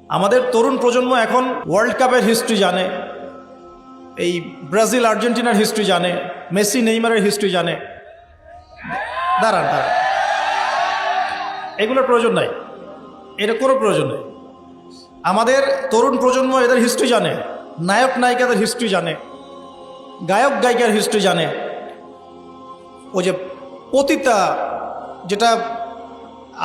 আমাদের তরুণ প্রজন্ম এখন ওয়ার্ল্ড কাপের হিস্ট্রি জানে, এই ব্রাজিল আর্জেন্টিনার হিস্ট্রি জানে, মেসি নেইমারের হিস্ট্রি জানে। দাঁড়ান, এগুলোর প্রয়োজন নাই, এটা কোনো প্রয়োজন নেই। আমাদের তরুণ প্রজন্ম এদের হিস্ট্রি জানে, নায়ক নায়িকাদের হিস্ট্রি জানে, গায়ক গায়িকার হিস্ট্রি জানে। ওই যে পতিতা, যেটা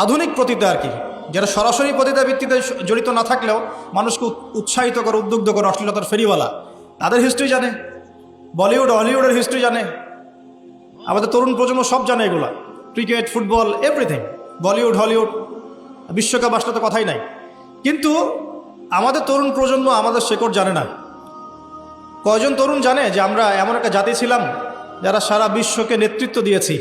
আধুনিক পতিতা আর কি, যারা সরাসরি পতিতা ভিত্তিতে জড়িত না থাকলেও মানুষকে উৎসাহিত করে, উদ্বুদ্ধ করে, অশ্লীলতার ফেরিওয়ালা, তাদের হিস্ট্রি জানে। বলিউড হলিউডের হিস্ট্রি জানে। আমাদের তরুণ প্রজন্ম সব জানে এগুলা, cricket, football, everything. Bollywood Hollywood, বিশ্বকাপ আসলে তো কথাই নাই। কিন্তু আমাদের তরুণ প্রজন্ম আমাদের শেকড় জানে না। কয়জন তরুণ জানে যে আমরা এমন একটা জাতি ছিলাম যারা সারা বিশ্বকে নেতৃত্ব দিয়েছি?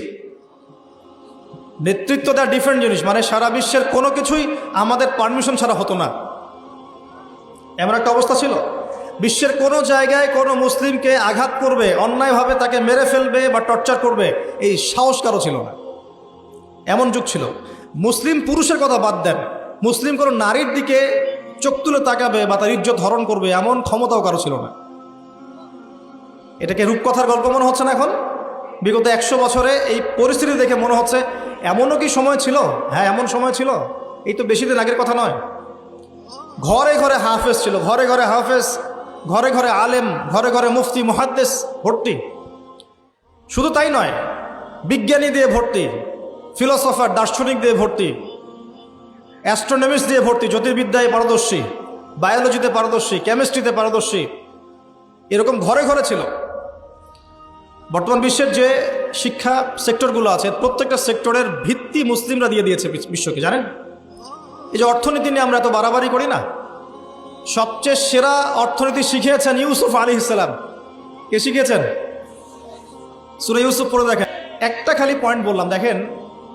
নেতৃত্ব দেওয়া ডিফারেন্ট জিনিস, মানে সারা বিশ্বের কোনো কিছুই আমাদের পারমিশন ছাড়া হতো না। এমন একটা অবস্থা ছিল, বিশ্বের কোনো জায়গায় কোনো মুসলিমকে আঘাত করবে, অন্যায়ভাবে তাকে মেরে ফেলবে বা টর্চার করবে, এই সাহস কারো ছিল না। এমন যুগ ছিল। মুসলিম পুরুষের কথা বাদ দেন, মুসলিম কোনো নারীর দিকে চোখ তুলে তাকাবে বা তার ইজ্জত হরণ করবে এমন ক্ষমতাও কারো ছিল না। এটাকে রূপকথার গল্প মনে হচ্ছে না এখন? বিগত 100 বছরে এই পরিস্থিতি দেখে মনে হচ্ছে এমনও কি সময় ছিল? হ্যাঁ, এমন সময় ছিল। এই তো বেশি দিন আগের কথা নয়। ঘরে ঘরে হাফেজ ছিল, ঘরে ঘরে হাফেজ, ঘরে ঘরে আলেম, ঘরে ঘরে মুফতি মুহাদ্দিস ভর্তি। শুধু তাই নয়, বিজ্ঞানী দিয়ে ভর্তি, ফিলোসফার দার্শনিক দিয়ে ভর্তি, অ্যাস্ট্রোনমিস্ট দিয়ে ভর্তি, জ্যোতির্বিদ্যায় পারদর্শী, বায়োলজিতে পারদর্শী, কেমিস্ট্রিতে পারদর্শী, এরকম ঘরে ঘরে ছিল। বর্তমান বিশ্বের যে শিক্ষা সেক্টরগুলো আছে, প্রত্যেকটা সেক্টরের ভিত্তি মুসলিমরা দিয়ে দিয়েছে বিশ্বকে, জানেন? এই যে অর্থনীতি নিয়ে আমরা এত বাড়াবাড়ি করি না, সবচেয়ে সেরা অর্থনীতি শিখিয়েছেন ইউসুফ আলাইহিস সালাম। কে শিখিয়েছেন? সূরা ইউসুফ পড়ে দেখেন। একটা খালি পয়েন্ট বললাম, দেখেন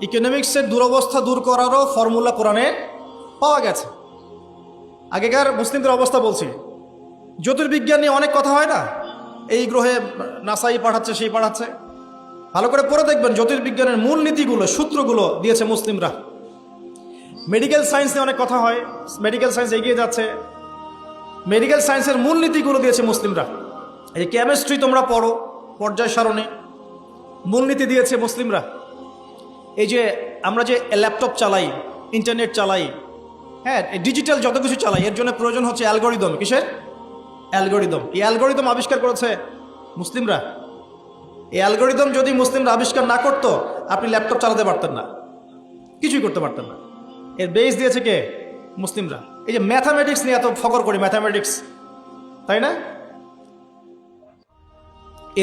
ইকোনমিক্সের দুরবস্থা দূর করারও ফর্মুলা কোরআনে পাওয়া গেছে। আগেকার মুসলিমদের অবস্থা বলছি, জ্যোতির্বিজ্ঞান নিয়ে অনেক কথা হয় না, এই গ্রহে নাসাই পাঠাচ্ছে, সেই পাঠাচ্ছে। ভালো করে পড়ে দেখবেন, জ্যোতির্বিজ্ঞানের মূল নীতিগুলো, সূত্রগুলো দিয়েছে মুসলিমরা। মেডিকেল সায়েন্স নিয়ে অনেক কথা হয়, মেডিকেল সায়েন্স এগিয়ে যাচ্ছে, মেডিকেল সায়েন্সের মূল নীতিগুলো দিয়েছে মুসলিমরা। এই কেমিস্ট্রি তোমরা পড়ো, পর্যায় সারণী, মূলনীতি দিয়েছে মুসলিমরা। এই যে আমরা যে ল্যাপটপ চালাই, ইন্টারনেট চালাই, হ্যাঁ, ডিজিটাল যত কিছু চালাই, এর জন্য প্রয়োজন হচ্ছে অ্যালগোরিদম। কিসের অ্যালগোরিদম? এই অ্যালগোরিদম আবিষ্কার করেছে মুসলিমরা। এই অ্যালগোরিদম যদি মুসলিমরা আবিষ্কার না করতো, আপনি ল্যাপটপ চালাতে পারতেন না, কিছুই করতে পারতেন না। এর বেস দিয়েছে কে? মুসলিমরা। এই যে ম্যাথামেটিক্স নিয়ে এত ফকর করি, ম্যাথামেটিক্স, তাই না?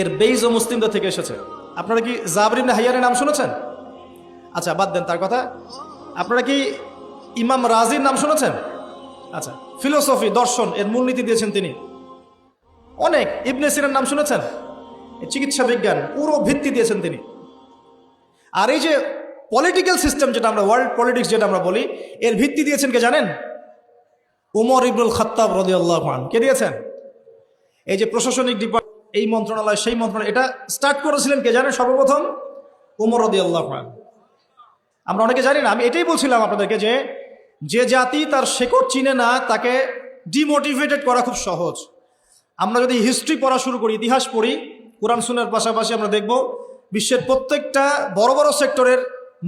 এর বেসও মুসলিমদের থেকে এসেছে। আপনারা কি জাবর ইবনে হাইয়ানের নাম শুনেছেন? আচ্ছা, বাদ দেন তার কথা। আপনারা কি ইমাম রাজির নাম শুনেছেন? আচ্ছা, ফিলোসফি, দর্শন, এর মূলনীতি দিয়েছেন তিনি। অনেক, ইবনে সিনার নাম শুনেছেন? চিকিৎসা বিজ্ঞান, পুরো ভিত্তি দিয়েছেন তিনি। আর এই যে পলিটিক্যাল সিস্টেম, যেটা আমরা ওয়ার্ল্ড পলিটিক্স যেটা আমরা বলি, এর ভিত্তি দিয়েছেন কে জানেন? উমর ইবনুল খাত্তাব রাদিয়াল্লাহু আনহু। কে দিয়েছেন? এই যে প্রশাসনিক ডিপার্টমেন্ট, এই মন্ত্রণালয়, সেই মন্ত্রণালয়, এটা স্টার্ট করেছিলেন কে জানেন? সর্বপ্রথম উমর রাদিয়াল্লাহু আনহু। আমরা অনেকে জানি না। আমি এটাই বলছিলাম আপনাদেরকে, যে জাতি তার শেকড় চিনে না, তাকে ডিমোটিভেটেড করা খুব সহজ। আমরা যদি হিস্ট্রি পড়া শুরু করি, ইতিহাস পড়ি, কোরআন সুন্নাহর পাশাপাশি আমরা দেখব বিশ্বের প্রত্যেকটা বড় বড় সেক্টরের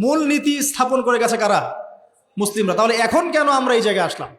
মূল নীতি স্থাপন করে গেছে কারা? মুসলিমরা। তাহলে এখন কেন আমরা এই জায়গায় আসলাম?